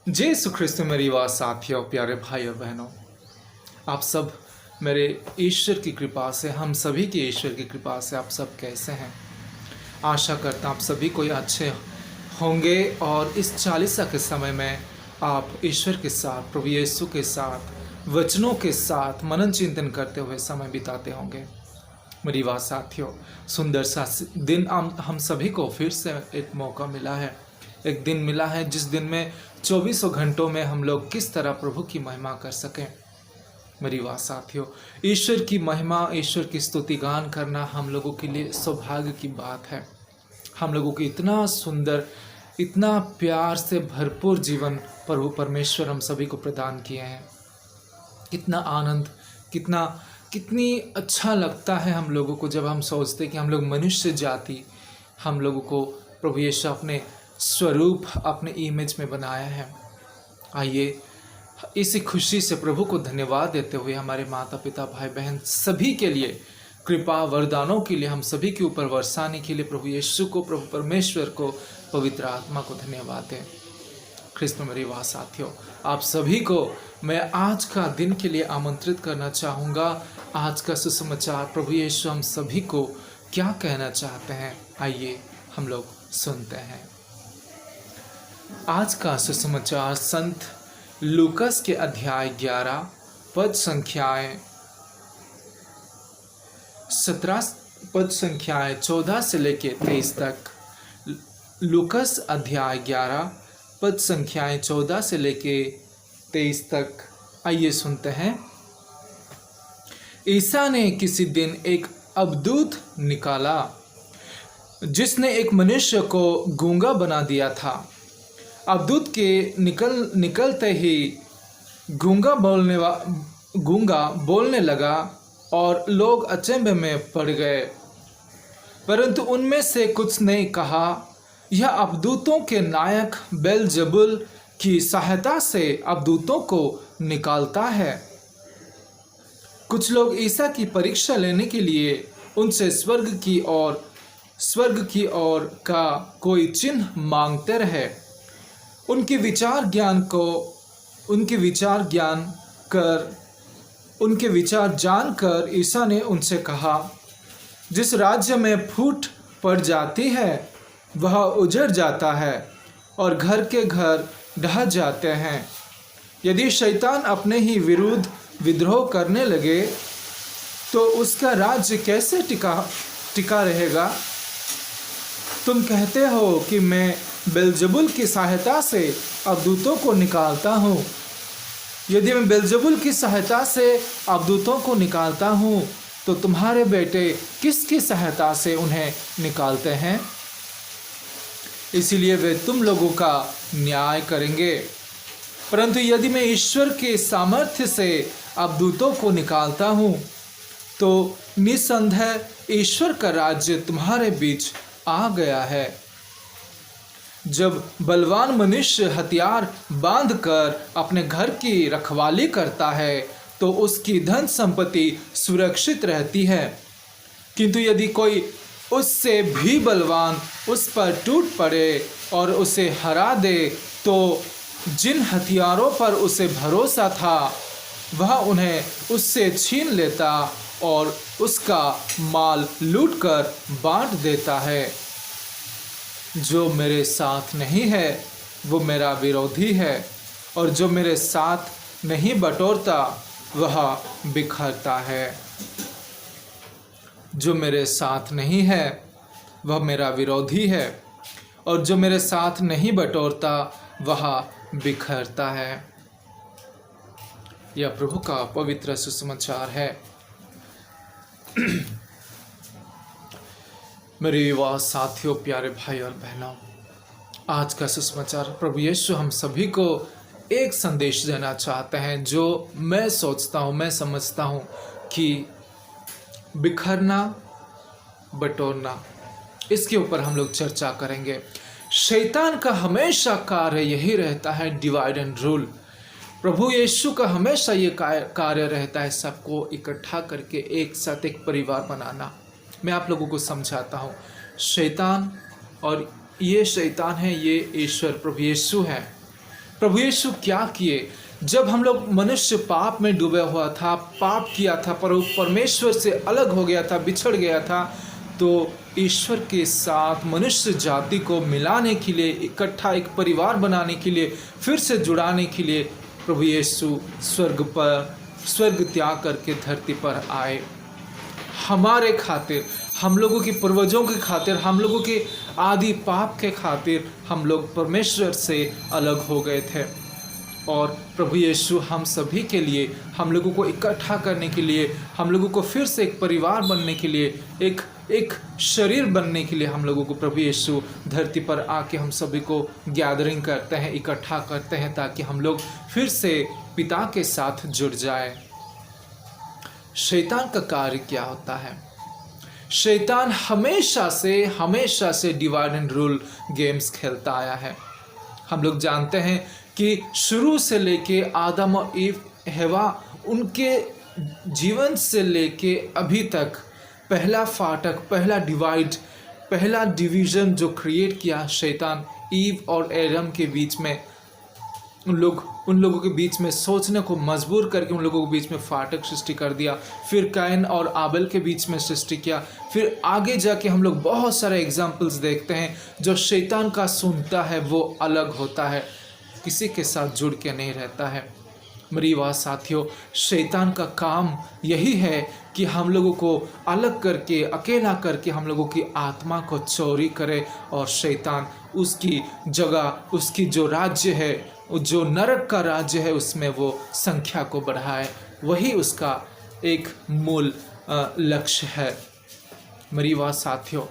जय यीशु ख्रिस्त मेरी आवाज़ साथियों, प्यारे भाई और बहनों, आप सब मेरे ईश्वर की कृपा से, हम सभी की ईश्वर की कृपा से आप सब कैसे हैं। आशा करता आप सभी कोई अच्छे होंगे और इस चालीसा के समय में आप ईश्वर के साथ, प्रभु यीशु के साथ, वचनों के साथ मनन चिंतन करते हुए समय बिताते होंगे। मेरी बात साथियों, सुंदर सा दिन हम सभी को फिर से एक मौका मिला है, एक दिन मिला है जिस दिन में 24 घंटों में हम लोग किस तरह प्रभु की महिमा कर सकें। मेरी बात साथियों, ईश्वर की महिमा, ईश्वर की स्तुति गान करना हम लोगों के लिए सौभाग्य की बात है। हम लोगों को इतना सुंदर, इतना प्यार से भरपूर जीवन प्रभु परमेश्वर हम सभी को प्रदान किए हैं। कितना आनंद, कितनी अच्छा लगता है हम लोगों को जब हम सोचते कि हम लोग मनुष्य जाति, हम लोगों को प्रभु यीशु अपने स्वरूप, अपने इमेज में बनाया है। आइए इसी खुशी से प्रभु को धन्यवाद देते हुए हमारे माता पिता, भाई बहन सभी के लिए कृपा वरदानों के लिए, हम सभी के ऊपर बरसाने के लिए प्रभु यीशु को, प्रभु परमेश्वर को, पवित्र आत्मा को धन्यवाद दें। ख्रिस्त में मेरी वाह साथियों, आप सभी को मैं आज का दिन के लिए आमंत्रित करना चाहूँगा। आज का सुसमाचार प्रभु यीशु हम सभी को क्या कहना चाहते हैं, आइए हम लोग सुनते हैं। आज का सुसमाचार संत लूकस के अध्याय 11 पद संख्याएं 14 से लेके 23 तक। लूकस अध्याय 11 पद संख्याएं 14 से लेके 23 तक। आइए सुनते हैं। ईसा ने किसी दिन एक अवधूत निकाला जिसने एक मनुष्य को गूंगा बना दिया था। अवधूत के निकलते ही गूंगा बोलने लगा और लोग अचंभे में पड़ गए, परंतु उनमें से कुछ ने कहा, यह अवधूतों के नायक बेलजेबुल की सहायता से अवधूतों को निकालता है। कुछ लोग ईसा की परीक्षा लेने के लिए उनसे स्वर्ग की ओर का कोई चिन्ह मांगते रहे। उनके विचार जानकर ईसा ने उनसे कहा, जिस राज्य में फूट पड़ जाती है वह उजड़ जाता है और घर के घर ढह जाते हैं। यदि शैतान अपने ही विरुद्ध विद्रोह करने लगे तो उसका राज्य कैसे टिका रहेगा। तुम कहते हो कि मैं बेलजेबुल की सहायता से अवधूतों को निकालता हूँ। यदि मैं बेलजेबुल की सहायता से अवधूतों को निकालता हूँ तो तुम्हारे बेटे किसकी सहायता से उन्हें निकालते हैं? इसीलिए वे तुम लोगों का न्याय करेंगे। परंतु यदि मैं ईश्वर के सामर्थ्य से अवधूतों को निकालता हूँ तो निस्संदेह ईश्वर का राज्य तुम्हारे बीच आ गया है। जब बलवान मनुष्य हथियार बांधकर अपने घर की रखवाली करता है तो उसकी धन संपत्ति सुरक्षित रहती है, किंतु यदि कोई उससे भी बलवान उस पर टूट पड़े और उसे हरा दे तो जिन हथियारों पर उसे भरोसा था वह उन्हें उससे छीन लेता और उसका माल लूटकर बांट देता है। जो मेरे साथ नहीं है वो मेरा विरोधी है, और जो मेरे साथ नहीं बटोरता वह बिखरता है। जो मेरे साथ नहीं है वह मेरा विरोधी है, और जो मेरे साथ नहीं बटोरता वह बिखरता है। यह प्रभु का पवित्र सुसमाचार है। मेरे युवा साथियों, प्यारे भाई और बहनों, आज का सुसमाचार प्रभु यीशु हम सभी को एक संदेश देना चाहते हैं जो मैं सोचता हूँ, मैं समझता हूँ कि बिखरना, बटोरना, इसके ऊपर हम लोग चर्चा करेंगे। शैतान का हमेशा कार्य यही रहता है, डिवाइड एंड रूल। प्रभु यीशु का हमेशा ये कार्य रहता है, सबको इकट्ठा करके एक साथ एक परिवार बनाना। मैं आप लोगों को समझाता हूँ। शैतान, और ये शैतान है, ये ईश्वर प्रभु यीशु है। प्रभु यीशु क्या किए? जब हम लोग मनुष्य पाप में डूबा हुआ था, पाप किया था, परमेश्वर से अलग हो गया था, बिछड़ गया था, तो ईश्वर के साथ मनुष्य जाति को मिलाने के लिए, इकट्ठा एक परिवार बनाने के लिए, फिर से जुड़ाने के लिए प्रभु यीशु स्वर्ग त्याग करके धरती पर आए। हमारे खातिर, हम लोगों के पूर्वजों के खातिर, हम लोगों के आदि पाप के खातिर हम लोग परमेश्वर से अलग हो गए थे। और प्रभु यीशु हम सभी के लिए, हम लोगों को इकट्ठा करने के लिए, हम लोगों को फिर से एक परिवार बनने के लिए, एक शरीर बनने के लिए हम लोगों को प्रभु यीशु धरती पर आके हम सभी को गैदरिंग करते हैं, इकट्ठा करते हैं, ताकि हम लोग फिर से पिता के साथ जुड़ जाए। शैतान का कार्य क्या होता है? शैतान हमेशा से डिवाइड एंड रूल गेम्स खेलता आया है। हम लोग जानते हैं कि शुरू से लेके आदम और ईव, हवा, उनके जीवन से लेके अभी तक पहला फाटक, पहला डिवीज़न जो क्रिएट किया शैतान ईव और एडम के बीच में, उन लोगों के बीच में सोचने को मजबूर करके उन लोगों के बीच में फाटक सृष्टि कर दिया। फिर कैन और आबेल के बीच में सृष्टि किया। फिर आगे जाके हम लोग बहुत सारे एग्जाम्पल्स देखते हैं, जो शैतान का सुनता है वो अलग होता है, किसी के साथ जुड़ के नहीं रहता है। मेरी बात साथियों, शैतान का काम यही है कि हम लोगों को अलग करके, अकेला करके हम लोगों की आत्मा को चोरी करे, और शैतान उसकी जगह, उसकी जो राज्य है, जो नरक का राज्य है, उसमें वो संख्या को बढ़ाए। वही उसका एक मूल लक्ष्य है। मेरी बात साथियों,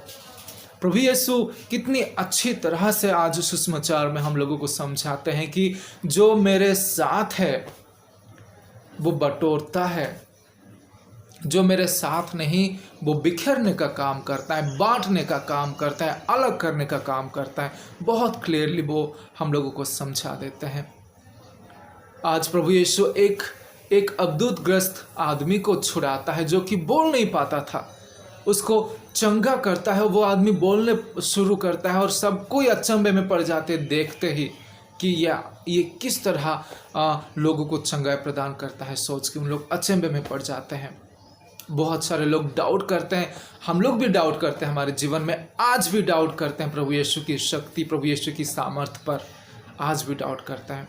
प्रभु यीशु कितनी अच्छी तरह से आज सुसमाचार में हम लोगों को समझाते हैं कि जो मेरे साथ है वो बटोरता है, जो मेरे साथ नहीं वो बिखरने का काम करता है, बांटने का काम करता है, अलग करने का काम करता है। बहुत क्लियरली वो हम लोगों को समझा देते हैं। आज प्रभु यीशु एक अद्भुतग्रस्त आदमी को छुड़ाता है, जो कि बोल नहीं पाता था, उसको चंगा करता है। वो आदमी बोलने शुरू करता है और सब कोई अचंभे में पड़ जाते देखते ही कि ये किस तरह लोगों को चंगाई प्रदान करता है। सोच के उन लोग अचंभे में पड़ जाते हैं। बहुत सारे लोग डाउट करते हैं, हम लोग भी डाउट करते हैं, हमारे जीवन में आज भी डाउट करते हैं प्रभु यीशु की शक्ति, प्रभु यीशु की सामर्थ्य पर आज भी डाउट करते हैं।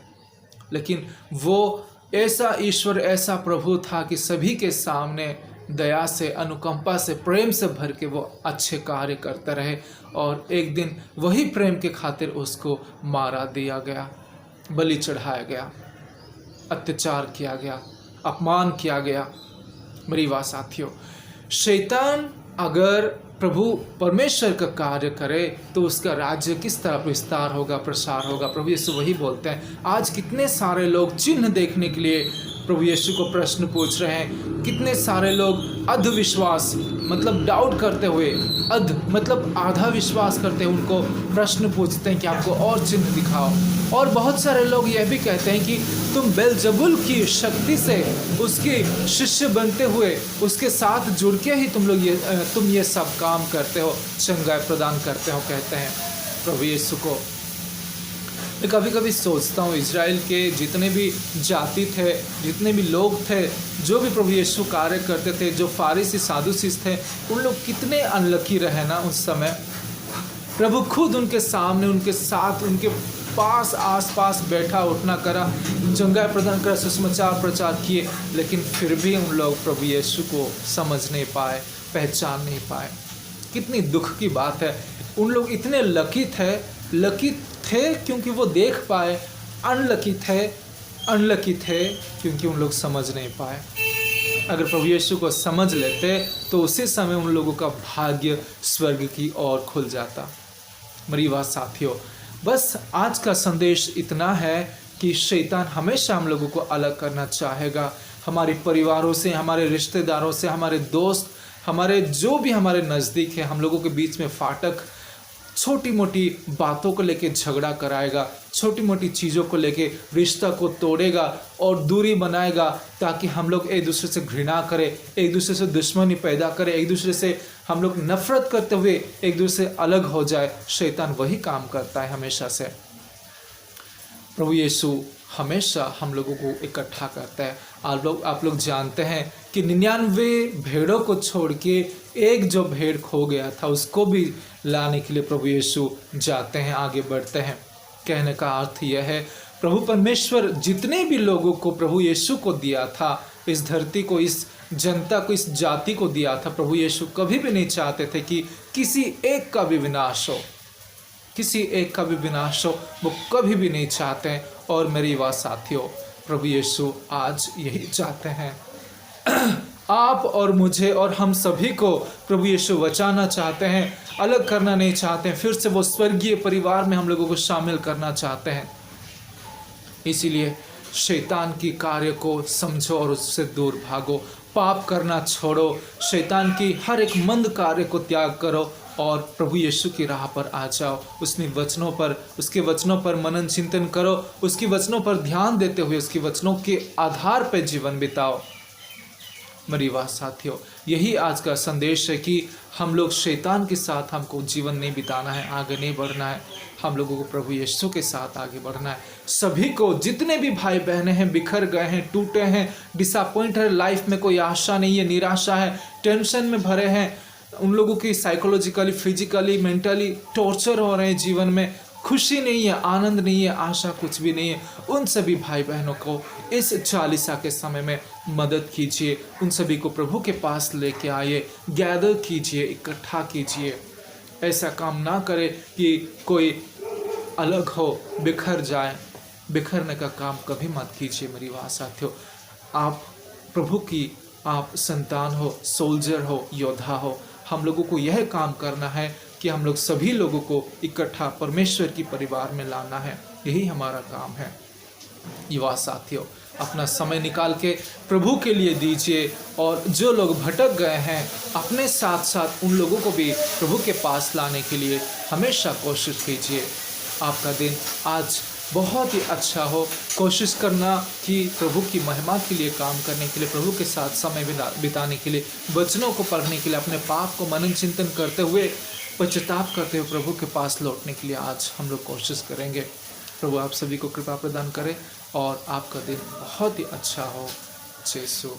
लेकिन वो ऐसा ईश्वर, ऐसा प्रभु था कि सभी के सामने दया से, अनुकंपा से, प्रेम से भर के वो अच्छे कार्य करते रहे। और एक दिन वही प्रेम के खातिर उसको मारा दिया गया, बलि चढ़ाया गया, अत्याचार किया गया, अपमान किया गया। मेरी बात साथियों, शैतान अगर प्रभु परमेश्वर का कार्य करे तो उसका राज्य किस तरह विस्तार होगा, प्रसार होगा। प्रभु यीशु वही बोलते हैं। आज कितने सारे लोग चिन्ह देखने के लिए प्रभु यीशु को प्रश्न पूछ रहे हैं। कितने सारे लोग अधविश्वास मतलब डाउट करते हुए, मतलब आधा विश्वास करते हुए उनको प्रश्न पूछते हैं कि आपको और चिन्ह दिखाओ। और बहुत सारे लोग यह भी कहते हैं कि तुम बेलजबुल की शक्ति से उसके शिष्य बनते हुए, उसके साथ जुड़ के ही तुम ये सब काम करते हो, चंगाई प्रदान करते हो, कहते हैं प्रभु यीशु को। मैं कभी कभी सोचता हूँ, इजराइल के जितने भी जाति थे, जितने भी लोग थे, जो भी प्रभु यीशु कार्य करते थे, जो फारिसी सादुसीस थे, उन लोग कितने अनलकी रहे ना उस समय। प्रभु खुद उनके सामने, उनके साथ, उनके पास, आसपास बैठा, उठना करा, चंगाई प्रदान करा, सुसमाचार प्रचार किए, लेकिन फिर भी उन लोग प्रभु यीशु को समझ नहीं पाए, पहचान नहीं पाए। कितनी दुख की बात है। उन लोग इतने लकी थे क्योंकि वो देख पाए, अनलकी थे क्योंकि उन लोग समझ नहीं पाए। अगर प्रभु यीशु को समझ लेते तो उसी समय उन लोगों का भाग्य स्वर्ग की ओर खुल जाता। मेरी बात साथियों, बस आज का संदेश इतना है कि शैतान हमेशा हम लोगों को अलग करना चाहेगा, हमारे परिवारों से, हमारे रिश्तेदारों से, हमारे दोस्त, हमारे जो भी हमारे नज़दीक है, हम लोगों के बीच में फाटक, छोटी मोटी बातों को लेके झगड़ा कराएगा, छोटी मोटी चीज़ों को लेके रिश्ता को तोड़ेगा और दूरी बनाएगा, ताकि हम लोग एक दूसरे से घृणा करें, एक दूसरे से दुश्मनी पैदा करें, एक दूसरे से हम लोग नफरत करते हुए एक दूसरे से अलग हो जाए। शैतान वही काम करता है हमेशा से। प्रभु यीशु हमेशा हम लोगों को इकट्ठा करता है। आप लोग जानते हैं कि 99 भेड़ों को छोड़ के एक जो भेड़ खो गया था उसको भी लाने के लिए प्रभु यीशु जाते हैं, आगे बढ़ते हैं। कहने का अर्थ यह है, प्रभु परमेश्वर जितने भी लोगों को प्रभु यीशु को दिया था, इस धरती को, इस जनता को, इस जाति को दिया था, प्रभु यीशु कभी भी नहीं चाहते थे कि किसी एक का भी विनाश हो, किसी एक का भी विनाश हो, वो कभी भी नहीं चाहते हैं। और मेरे युवा साथियों, प्रभु यीशु आज यही चाहते हैं। आप और मुझे और हम सभी को प्रभु यीशु बचाना चाहते हैं, अलग करना नहीं चाहते हैं, फिर से वो स्वर्गीय परिवार में हम लोगों को शामिल करना चाहते हैं। इसीलिए शैतान की कार्य को समझो और उससे दूर भागो, पाप करना छोड़ो, शैतान की हर एक मंद कार्य को त्याग करो और प्रभु यीशु की राह पर आ जाओ। उसके वचनों पर मनन चिंतन करो, उसके वचनों पर ध्यान देते हुए उसके वचनों के आधार पर जीवन बिताओ। मेरी वाह साथियों, यही आज का संदेश है कि हम लोग शैतान के साथ हमको जीवन नहीं बिताना है, आगे नहीं बढ़ना है। हम लोगों को प्रभु यीशु के साथ आगे बढ़ना है। सभी को, जितने भी भाई बहनें हैं, बिखर गए हैं, टूटे हैं, डिसअपॉइंट है, लाइफ में कोई आशा नहीं है, निराशा है, टेंशन में भरे हैं, उन लोगों की साइकोलॉजिकली, फिजिकली, मेंटली टॉर्चर हो रहे हैं, जीवन में खुशी नहीं है, आनंद नहीं है, आशा कुछ भी नहीं है, उन सभी भाई बहनों को इस चालीसा के समय में मदद कीजिए। उन सभी को प्रभु के पास लेके आइए, गैदर कीजिए, इकट्ठा कीजिए। ऐसा काम ना करें कि कोई अलग हो, बिखर जाए। बिखरने का काम कभी मत कीजिए मेरी वाह साथियों। आप प्रभु की आप संतान हो, सोल्जर हो, योद्धा हो। हम लोगों को यह काम करना है कि हम लोग सभी लोगों को इकट्ठा परमेश्वर की परिवार में लाना है। यही हमारा काम है। युवा साथियों, अपना समय निकाल के प्रभु के लिए दीजिए और जो लोग भटक गए हैं, अपने साथ साथ उन लोगों को भी प्रभु के पास लाने के लिए हमेशा कोशिश कीजिए। आपका दिन आज बहुत ही अच्छा हो। कोशिश करना कि प्रभु की महिमा के लिए काम करने के लिए, प्रभु के साथ समय बिताने के लिए, वचनों को पढ़ने के लिए, अपने पाप को मनन चिंतन करते हुए, पश्चाताप करते हुए प्रभु के पास लौटने के लिए आज हम लोग कोशिश करेंगे। प्रभु आप सभी को कृपा प्रदान करे और आपका दिन बहुत ही अच्छा हो। जय यीशु।